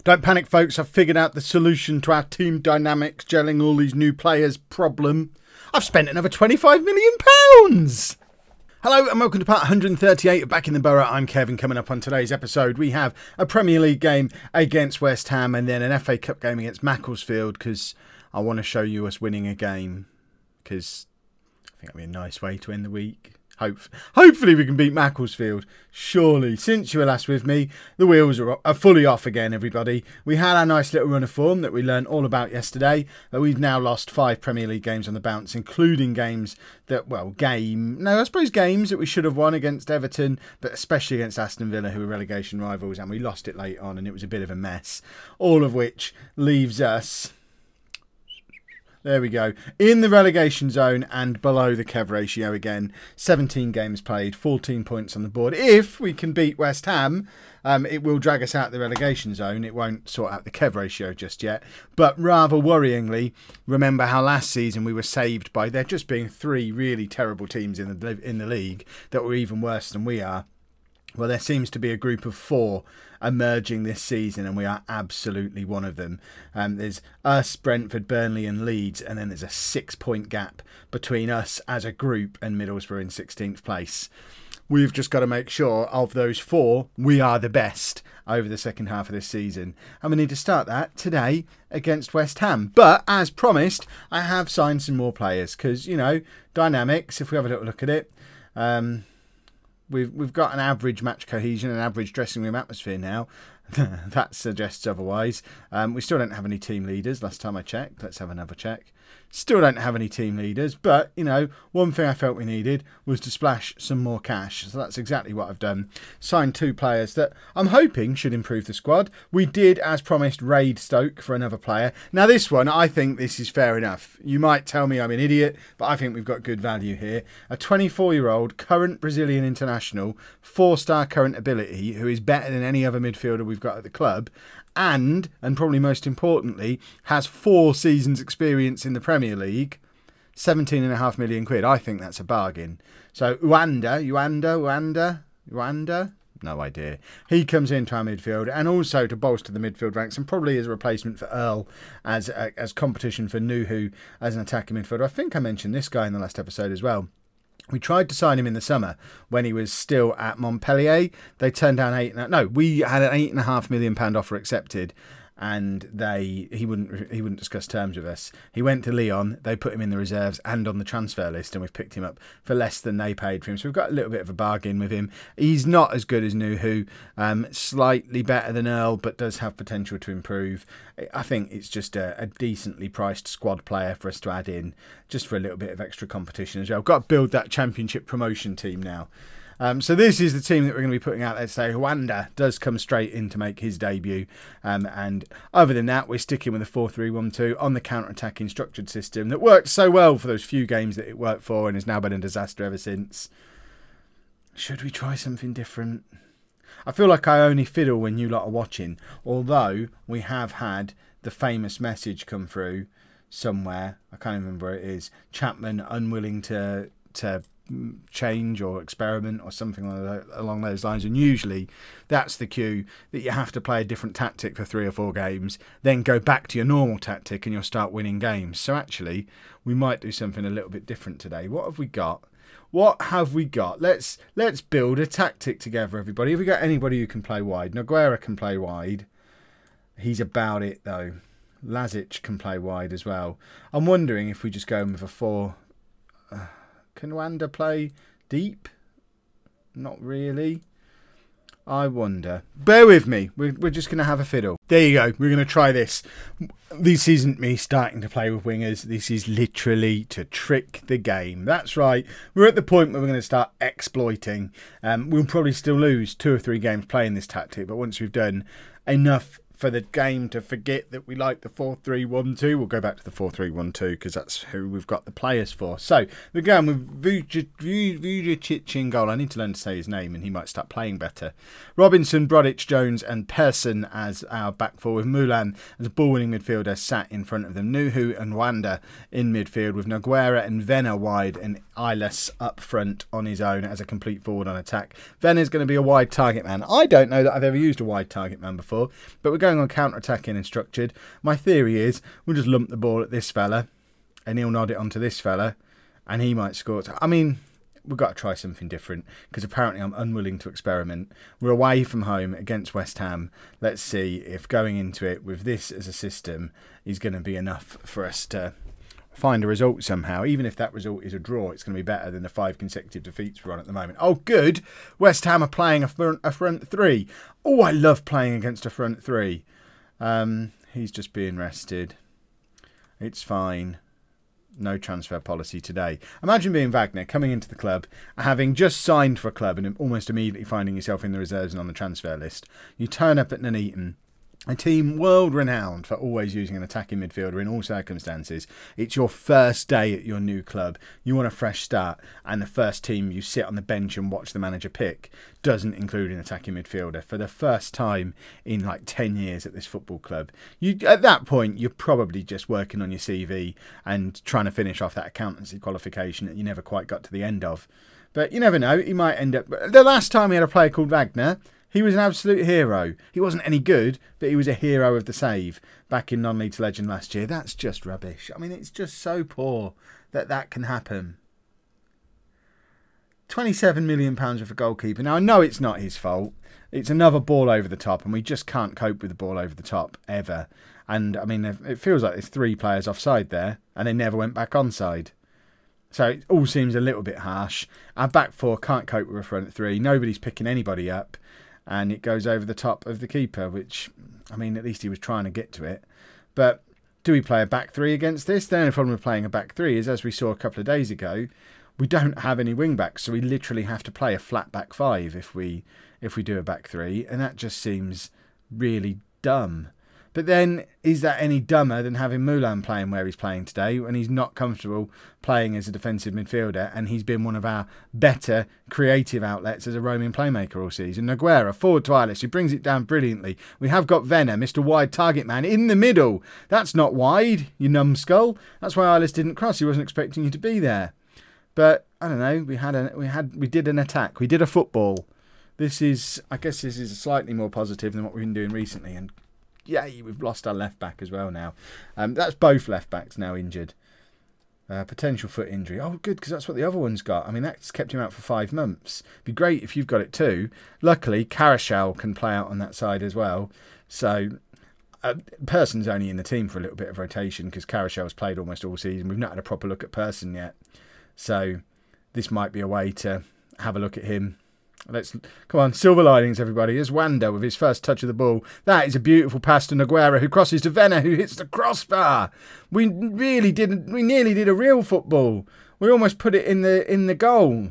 Don't panic, folks. I've figured out the solution to our team dynamics, gelling all these new players problem. I've spent another £25 million. Hello and welcome to part 138 of Backing the Boro. I'm Kevin. Coming up on today's episode, we have a Premier League game against West Ham and then an FA Cup game against Macclesfield, because I want to show you us winning a game, because I think that'd be a nice way to end the week. Hopefully we can beat Macclesfield. Surely, since you were last with me, the wheels are fully off again, everybody. We had our nice little run of form that we learned all about yesterday, but we've now lost 5 Premier League games on the bounce, including games that, games that we should have won against Everton, but especially against Aston Villa, who were relegation rivals, and we lost it late on, and it was a bit of a mess. All of which leaves us... There we go. In the relegation zone and below the Kev ratio again. 17 games played, 14 points on the board. If we can beat West Ham, it will drag us out the relegation zone. It won't sort out the Kev ratio just yet. But rather worryingly, remember how last season we were saved by there just being 3 really terrible teams in the league that were even worse than we are. Well, there seems to be a group of 4 emerging this season, and we are absolutely one of them. There's us, Brentford, Burnley and Leeds, and then there's a 6-point gap between us as a group and Middlesbrough in 16th place. We've just got to make sure of those 4, we are the best over the second half of this season. And we need to start that today against West Ham. But as promised, I have signed some more players because, you know, dynamics, if we have a little look at it, We've got an average match cohesion, an average dressing room atmosphere now. That suggests otherwise. We still don't have any team leaders. Last time I checked. Let's have another check. Still don't have any team leaders. But, you know, one thing I felt we needed was to splash some more cash. So that's exactly what I've done. Signed 2 players that I'm hoping should improve the squad. We did, as promised, raid Stoke for another player. Now this one, I think this is fair enough. You might tell me I'm an idiot, but I think we've got good value here. A 24-year-old current Brazilian international, 4-star current ability, who is better than any other midfielder we've got at the club, and probably most importantly, has 4 seasons experience in the Premier League, 17.5 million quid. I think that's a bargain. So Uanda, no idea. He comes into our midfield, and also to bolster the midfield ranks, and probably as a replacement for Earl, as competition for Nuhu as an attacking midfielder. I think I mentioned this guy in the last episode as well. We tried to sign him in the summer when he was still at Montpellier. They turned down we had an £8.5 million offer accepted, and he wouldn't discuss terms with us. He went to Lyon. They put him in the reserves and on the transfer list, and we've picked him up for less than they paid for him. So we've got a little bit of a bargain with him. He's not as good as Nuhu, slightly better than Earl, but does have potential to improve. I think it's just a decently priced squad player for us to add in, just for a little bit of extra competition as well. Got to build that championship promotion team now. So this is the team that we're going to be putting out there today. Uanda does come straight in to make his debut. And other than that, we're sticking with the 4-3-1-2 on the counter-attacking structured system that worked so well for those few games that it worked for and has now been a disaster ever since. Should we try something different? I feel like I only fiddle when you lot are watching, although we have had the famous message come through somewhere. I can't remember where it is. Chapman unwilling to change or experiment or something along those lines, and usually that's the cue that you have to play a different tactic for 3 or 4 games, then go back to your normal tactic and you'll start winning games. So actually we might do something a little bit different today. What have we got? Let's build a tactic together, everybody. Have we got anybody who can play wide? Nogueira can play wide. He's about it though. Lazic can play wide as well. I'm wondering if we just go in with a 4. Can Uanda play deep? Not really. I wonder. Bear with me. We're just going to have a fiddle. There you go. We're going to try this. This isn't me starting to play with wingers. This is literally to trick the game. That's right. We're at the point where we're going to start exploiting. We'll probably still lose 2 or 3 games playing this tactic, but once we've done enough for the game to forget that we like the 4-3-1-2, we'll go back to the 4-3-1-2 because that's who we've got the players for. So we're going with Vujicic in goal. I need to learn to say his name and he might start playing better. Robinson, Brodic, Jones and Persson as our back four, with Mulan as a ball-winning midfielder sat in front of them. Nuhu and Uanda in midfield, with Nogueira and Venner wide and Eyeless up front on his own as a complete forward on attack. Venner's going to be a wide target man. I don't know that I've ever used a wide target man before, but we're going going on counter-attacking and structured. My theory is we'll just lump the ball at this fella and he'll nod it onto this fella and he might score. I mean, we've got to try something different because apparently I'm unwilling to experiment. We're away from home against West Ham. Let's see if going into it with this as a system is going to be enough for us to find a result somehow. Even if that result is a draw, it's going to be better than the 5 consecutive defeats we're on at the moment. Oh, good. West Ham are playing a front three. Oh, I love playing against a front three. He's just being rested. It's fine. No transfer policy today. Imagine being Wagner, coming into the club, having just signed for a club and almost immediately finding yourself in the reserves and on the transfer list. You turn up at Nuneaton, a team world-renowned for always using an attacking midfielder in all circumstances. It's your first day at your new club. You want a fresh start, and the first team you sit on the bench and watch the manager pick doesn't include an attacking midfielder for the first time in like 10 years at this football club. At that point, you're probably just working on your CV and trying to finish off that accountancy qualification that you never quite got to the end of. But you never know, he might end up... The last time we had a player called Wagner, he was an absolute hero. He wasn't any good, but he was a hero of the save back in non-league to legend last year. That's just rubbish. I mean, it's just so poor that that can happen. £27 million for a goalkeeper. Now, I know it's not his fault. It's another ball over the top, and we just can't cope with the ball over the top, ever. And, I mean, it feels like there's 3 players offside there, and they never went back onside. So it all seems a little bit harsh. Our back 4 can't cope with a front 3. Nobody's picking anybody up. And it goes over the top of the keeper, which, I mean, at least he was trying to get to it. But do we play a back 3 against this? The only problem with playing a back 3 is, as we saw a couple of days ago, we don't have any wing backs, so we literally have to play a flat back 5 if we do a back 3, and that just seems really dumb. But then, is that any dumber than having Moulin playing where he's playing today when he's not comfortable playing as a defensive midfielder and he's been one of our better creative outlets as a roaming playmaker all season? Nogueira, forward to Eilis, who brings it down brilliantly. We have got Venner, Mr. Wide Target Man, in the middle. That's not wide, you numbskull. That's why Eilis didn't cross. He wasn't expecting you to be there. But, I don't know, we did an attack. We did a football. I guess this is slightly more positive than what we've been doing recently, and yeah, we've lost our left back as well now. That's both left backs now injured. Potential foot injury. Oh, good, because that's what the other one's got. I mean, that's kept him out for 5 months. It'd be great if you've got it too. Luckily, Carashal can play out on that side as well. So, Person's only in the team for a little bit of rotation because Carashal's played almost all season. We've not had a proper look at Person yet. So, this might be a way to have a look at him. Come on, silver linings, everybody. Here's Wanda with his first touch of the ball. That is a beautiful pass to Nogueira, who crosses to Venner, who hits the crossbar. We nearly did a real football. We almost put it in the goal.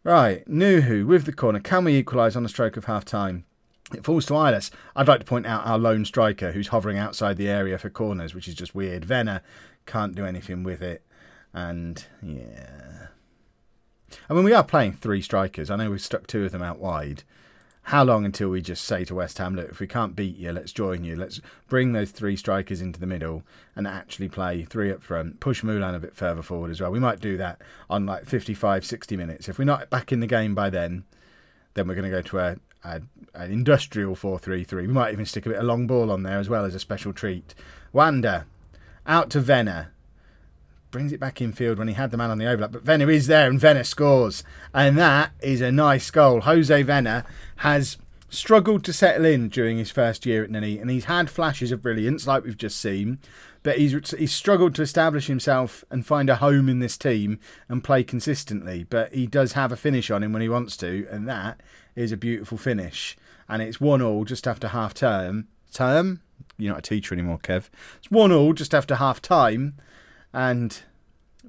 Right, Nuhu with the corner. Can we equalise on the stroke of half time? It falls to Eilis. I'd like to point out our lone striker who's hovering outside the area for corners, which is just weird. Venner can't do anything with it. And yeah. I mean, we are playing 3 strikers. I know we've stuck 2 of them out wide. How long until we just say to West Ham, look, if we can't beat you, let's join you. Let's bring those 3 strikers into the middle and actually play 3 up front. Push Moulin a bit further forward as well. We might do that on like 55, 60 minutes. If we're not back in the game by then we're going to go to an industrial 4-3-3. We might even stick a bit of long ball on there as well as a special treat. Wanda, out to Venner. Brings it back infield when he had the man on the overlap. But Venner is there and Venner scores. And that is a nice goal. Jose Venner has struggled to settle in during his first year at Nuneaton. And he's had flashes of brilliance like we've just seen. But he's struggled to establish himself and find a home in this team and play consistently. But he does have a finish on him when he wants to. And that is a beautiful finish. And it's 1-1 just after half term. You're not a teacher anymore, Kev. It's 1-1 just after half time. And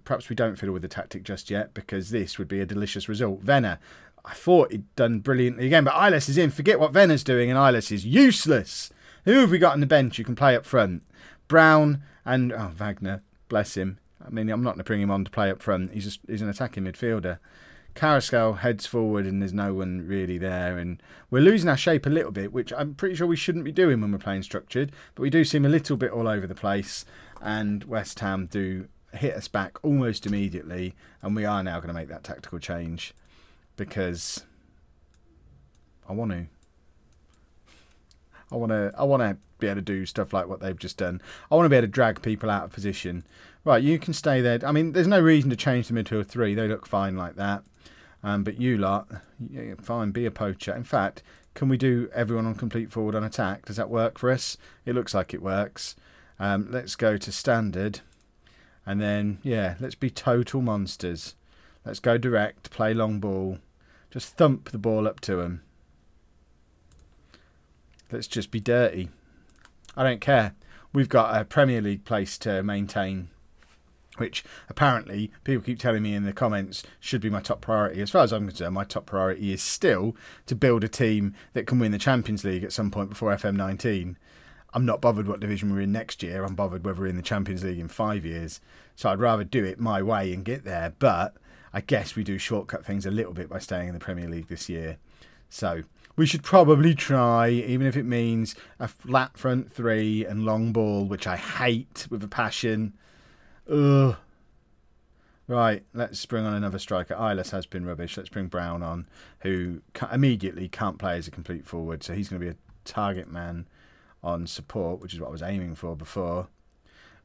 perhaps we don't fiddle with the tactic just yet because this would be a delicious result. Venner, I thought he'd done brilliantly again, but Eilis is in. Forget what Venner's doing, and Eilis is useless. Who have we got on the bench who can play up front? Brown and Wagner, bless him. I mean, I'm not going to bring him on to play up front. He's an attacking midfielder. Carrascal heads forward and there's no one really there. And we're losing our shape a little bit, which I'm pretty sure we shouldn't be doing when we're playing structured. But we do seem a little bit all over the place. And West Ham do hit us back almost immediately. And we are now going to make that tactical change because I want to. I want to be able to do stuff like what they've just done. I want to be able to drag people out of position. Right, you can stay there. I mean, there's no reason to change them into a 3. They look fine like that. But you lot, yeah, fine, be a poacher. In fact, can we do everyone on complete forward on attack? Does that work for us? It looks like it works. Let's go to standard. And then, yeah, let's be total monsters. Let's go direct, play long ball. Just thump the ball up to them. Let's just be dirty. I don't care. We've got a Premier League place to maintain, which apparently people keep telling me in the comments should be my top priority. As far as I'm concerned, my top priority is still to build a team that can win the Champions League at some point before FM19. I'm not bothered what division we're in next year. I'm bothered whether we're in the Champions League in 5 years. So I'd rather do it my way and get there. But I guess we do shortcut things a little bit by staying in the Premier League this year. So we should probably try, even if it means a flat front 3 and long ball, which I hate with a passion. Ugh. Right, let's bring on another striker. Eyeless has been rubbish. Let's bring Brown on, who immediately can't play as a complete forward. So he's going to be a target man on support, which is what I was aiming for before,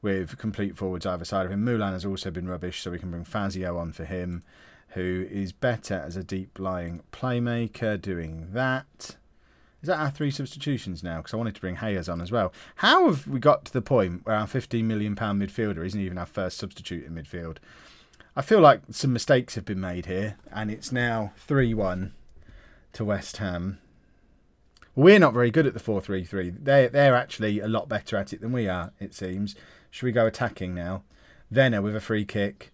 with complete forwards either side of him. Mulan has also been rubbish, so we can bring Fazio on for him, who is better as a deep-lying playmaker doing that. Is that our 3 substitutions now? Because I wanted to bring Hayes on as well. How have we got to the point where our £15 million midfielder isn't even our first substitute in midfield? I feel like some mistakes have been made here, and it's now 3-1 to West Ham. We're not very good at the 4-3-3. They're actually a lot better at it than we are, it seems. Should we go attacking now? Werner with a free kick.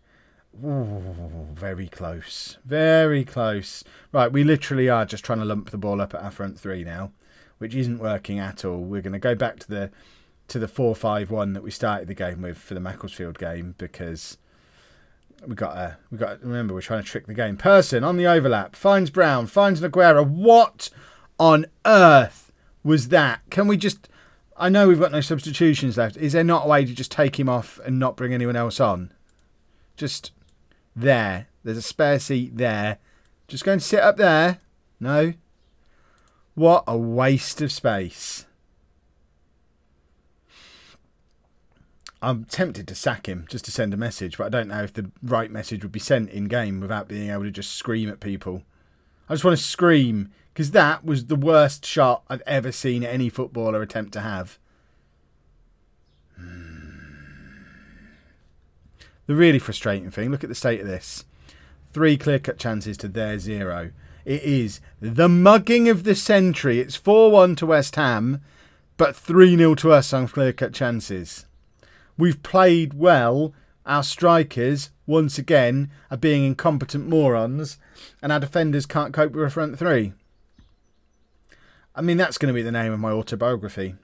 Ooh, very close. Very close. Right, we literally are just trying to lump the ball up at our front 3 now, which isn't working at all. We're going to go back to the 4-5-1 that we started the game with for the Macclesfield game, because we got to remember, we're trying to trick the game. Person on the overlap finds Brown, finds Naguera. What on earth was that? Can we just... I know we've got no substitutions left. Is there not a way to just take him off and not bring anyone else on? Just there. There's a spare seat there. Just go and sit up there. No. What a waste of space. I'm tempted to sack him just to send a message, but I don't know if the right message would be sent in-game without being able to just scream at people. I just want to scream, because that was the worst shot I've ever seen any footballer attempt to have. The really frustrating thing, look at the state of this. 3 clear-cut chances to their 0. It is the mugging of the century. It's 4-1 to West Ham, but 3-0 to us on clear-cut chances. We've played well. Our strikers, once again, are being incompetent morons, and our defenders can't cope with a front 3. I mean, that's going to be the name of my autobiography.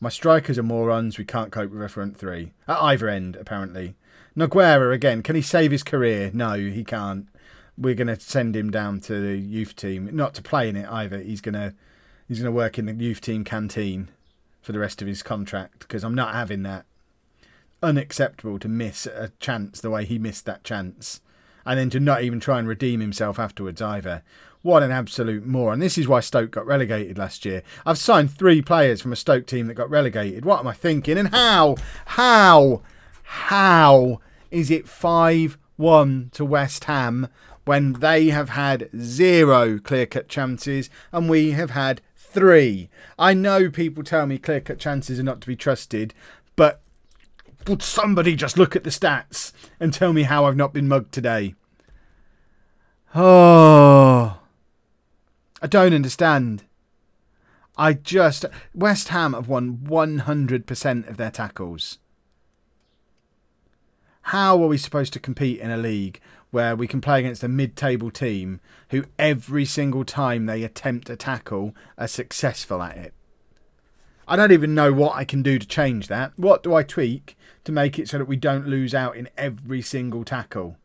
My strikers are morons, we can't cope with a front 3. At either end, apparently. Naguera, again, can he save his career? No, he can't. We're going to send him down to the youth team. Not to play in it either. He's going to work in the youth team canteen for the rest of his contract, because I'm not having that. Unacceptable to miss a chance the way he missed that chance, and then to not even try and redeem himself afterwards either. What an absolute moron. This is why Stoke got relegated last year. I've signed 3 players from a Stoke team that got relegated. What am I thinking? And how is it 5-1 to West Ham when they have had 0 clear-cut chances and we have had 3? I know people tell me clear-cut chances are not to be trusted, but would somebody just look at the stats and tell me how I've not been mugged today? Oh, I don't understand. West Ham have won 100% of their tackles. How are we supposed to compete in a league where we can play against a mid-table team who every single time they attempt a tackle are successful at it? I don't even know what I can do to change that. What do I tweak to make it so that we don't lose out in every single tackle?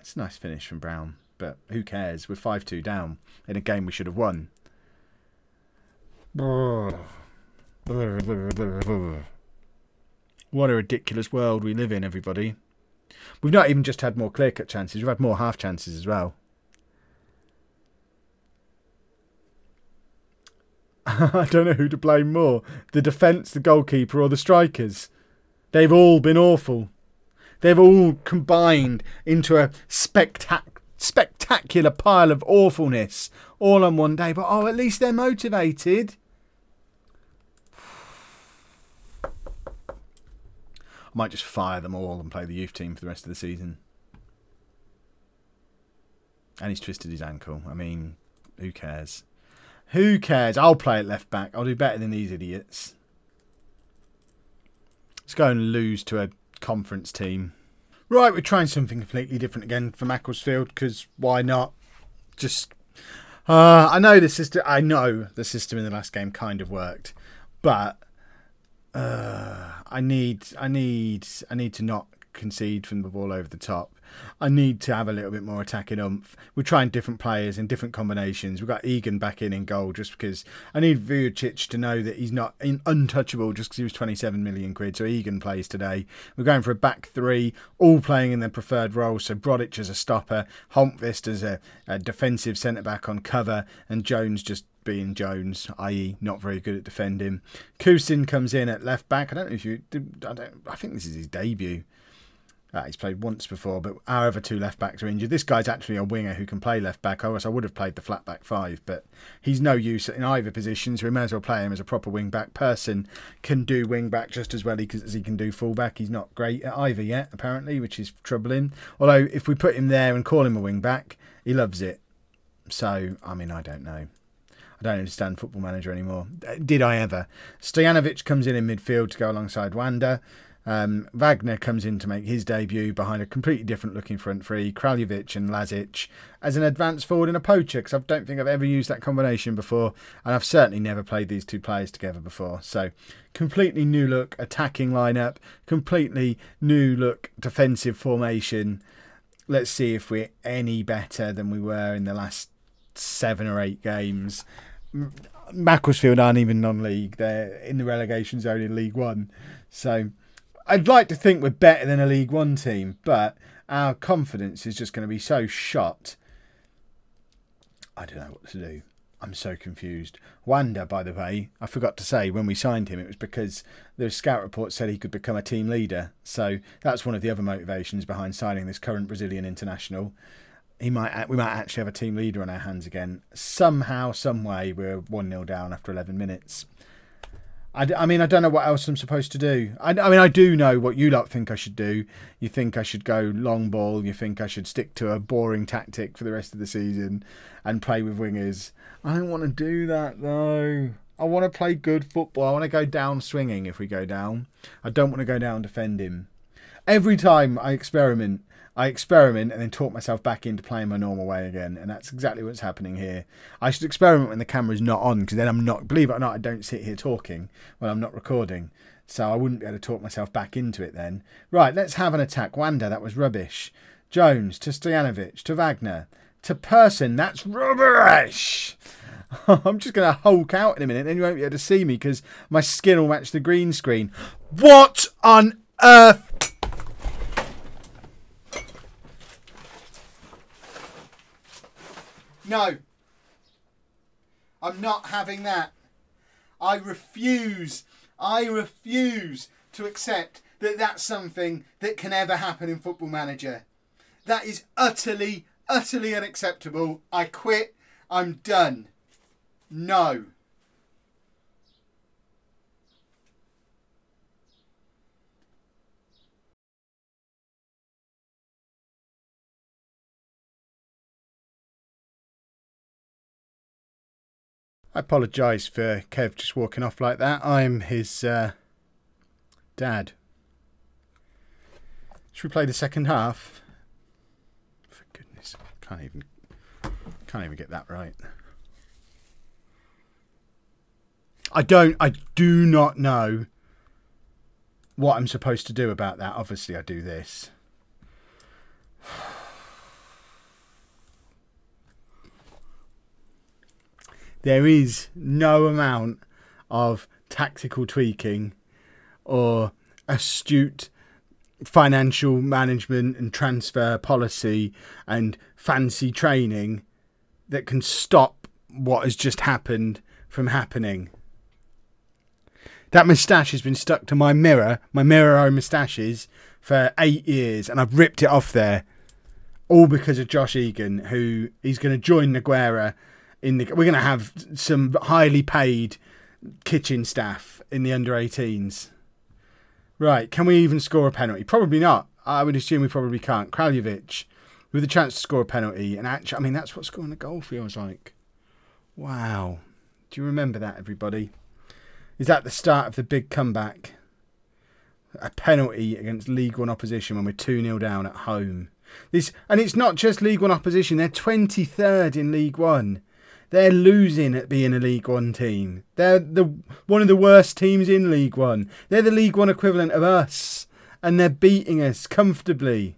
It's a nice finish from Brown, but who cares? We're 5-2 down in a game we should have won. What a ridiculous world we live in, everybody. We've not even just had more clear-cut chances, we've had more half chances as well. I don't know who to blame more. The defence, the goalkeeper or the strikers. They've all been awful. They've all combined into a spectacular pile of awfulness all on one day. But, at least they're motivated. I might just fire them all and play the youth team for the rest of the season. And he's twisted his ankle. I mean, who cares? Who cares? I'll play at left back. I'll do better than these idiots. Let's go and lose to a conference team. Right, we're trying something completely different again for Macclesfield, because why not? Just, I know the system. I know the system in the last game kind of worked, but I need to not concede from the ball over the top. I need to have a little bit more attacking oomph. We're trying different players in different combinations. We've got Egan back in goal just because I need Vujicic to know that he's not untouchable just because he was 27 million quid. So Egan plays today. We're going for a back three, all playing in their preferred roles. So Brodic as a stopper, Holmqvist as a defensive centre-back on cover, and Jones just being Jones, i.e. not very good at defending. Kusin comes in at left back. I don't know if you... I think this is his debut. He's played once before, but our other two left backs are injured. This guy's actually a winger who can play left back. I would have played the flat back five, but he's no use in either position, so we may as well play him as a proper wing back. Person can do wing back just as well as he can do full back. He's not great at either yet, apparently, which is troubling. Although if we put him there and call him a wing back, he loves it. So, I mean, I don't know. I don't understand Football Manager anymore. Did I ever? Stojanovic comes in midfield to go alongside Wanda. Wagner comes in to make his debut behind a completely different looking front three, Kraljevic and Lazic, as an advanced forward and a poacher, because I don't think I've ever used that combination before, and I've certainly never played these two players together before. So completely new look attacking lineup, completely new look defensive formation. Let's see if we're any better than we were in the last 7 or 8 games. Macclesfield aren't even non-league. They're in the relegation zone in League One. So I'd like to think we're better than a League One team, but our confidence is just going to be so shot. I don't know what to do. I'm so confused. Wanda, by the way, I forgot to say when we signed him, it was because the scout report said he could become a team leader. So that's one of the other motivations behind signing this current Brazilian international. We might actually have a team leader on our hands again. Somehow, some way, we're 1-0 down after 11 minutes. I mean, I don't know what else I'm supposed to do. I mean, I do know what you lot think I should do. You think I should go long ball. You think I should stick to a boring tactic for the rest of the season and play with wingers. I don't want to do that, though. I want to play good football. I want to go down swinging if we go down. I don't want to go down defending. Every time I experiment and then talk myself back into playing my normal way again. And that's exactly what's happening here. I should experiment when the camera's not on, because then I'm not, believe it or not, I don't sit here talking when I'm not recording. So I wouldn't be able to talk myself back into it then. Right, let's have an attack. Wanda, that was rubbish. Jones to Stojanovic to Wagner to Person. That's rubbish. I'm just going to hulk out in a minute, then you won't be able to see me because my skin will match the green screen. What on earth? No, I'm not having that. I refuse to accept that that's something that can ever happen in Football Manager. That is utterly unacceptable. I quit. I'm done. No. I apologise for Kev just walking off like that. I'm his dad. Should we play the second half? For goodness, can't even get that right. I do not know what I'm supposed to do about that. Obviously, I do this. There is no amount of tactical tweaking or astute financial management and transfer policy and fancy training that can stop what has just happened from happening. That moustache has been stuck to my mirror moustaches, for 8 years, and I've ripped it off there. All because of Josh Egan, who is going to join Nogueira in the... We're going to have some highly paid kitchen staff in the under-18s. Right, can we even score a penalty? Probably not. I would assume we probably can't. Kraljevic, with a chance to score a penalty. And actually, I mean, that's what scoring a goal feels like. Wow. Do you remember that, everybody? Is that the start of the big comeback? A penalty against League One opposition when we're 2-0 down at home. And it's not just League One opposition. They're 23rd in League One. They're losing at being a League One team. They're one of the worst teams in League One. They're the League One equivalent of us. And they're beating us comfortably.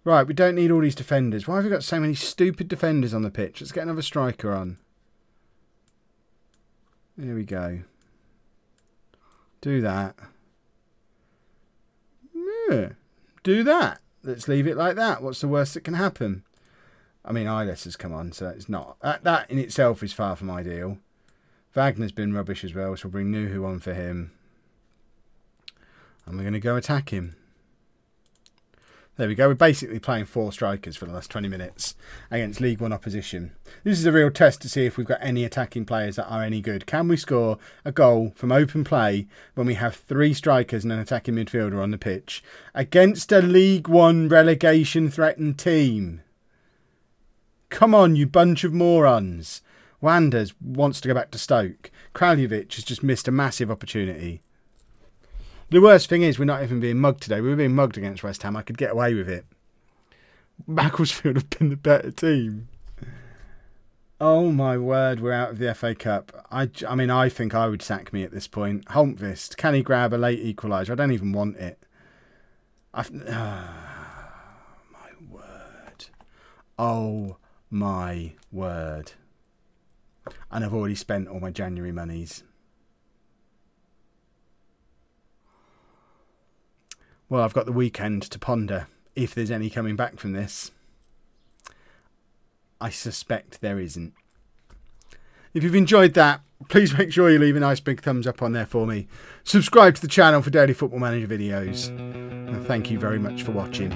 Right, we don't need all these defenders. Why have we got so many stupid defenders on the pitch? Let's get another striker on. There we go. Do that. Yeah, do that. Let's leave it like that. What's the worst that can happen? I mean, Eyeless has come on, so it's not... That in itself is far from ideal. Wagner's been rubbish as well, so we'll bring Nuhu on for him. And we're going to go attack him. There we go. We're basically playing 4 strikers for the last 20 minutes against League One opposition. This is a real test to see if we've got any attacking players that are any good. Can we score a goal from open play when we have 3 strikers and an attacking midfielder on the pitch against a League One relegation threatened team? Come on, you bunch of morons. Wanders wants to go back to Stoke. Kraljevic has just missed a massive opportunity. The worst thing is we're not even being mugged today. We were being mugged against West Ham. I could get away with it. Macclesfield have been the better team. Oh my word, we're out of the FA Cup. I mean, I think I would sack me at this point. Holmqvist, can he grab a late equaliser? I don't even want it. My word. Oh my word. And I've already spent all my January monies. Well, I've got the weekend to ponder if there's any coming back from this. I suspect there isn't. If you've enjoyed that, please make sure you leave a nice big thumbs up on there for me. Subscribe to the channel for daily Football Manager videos. And thank you very much for watching.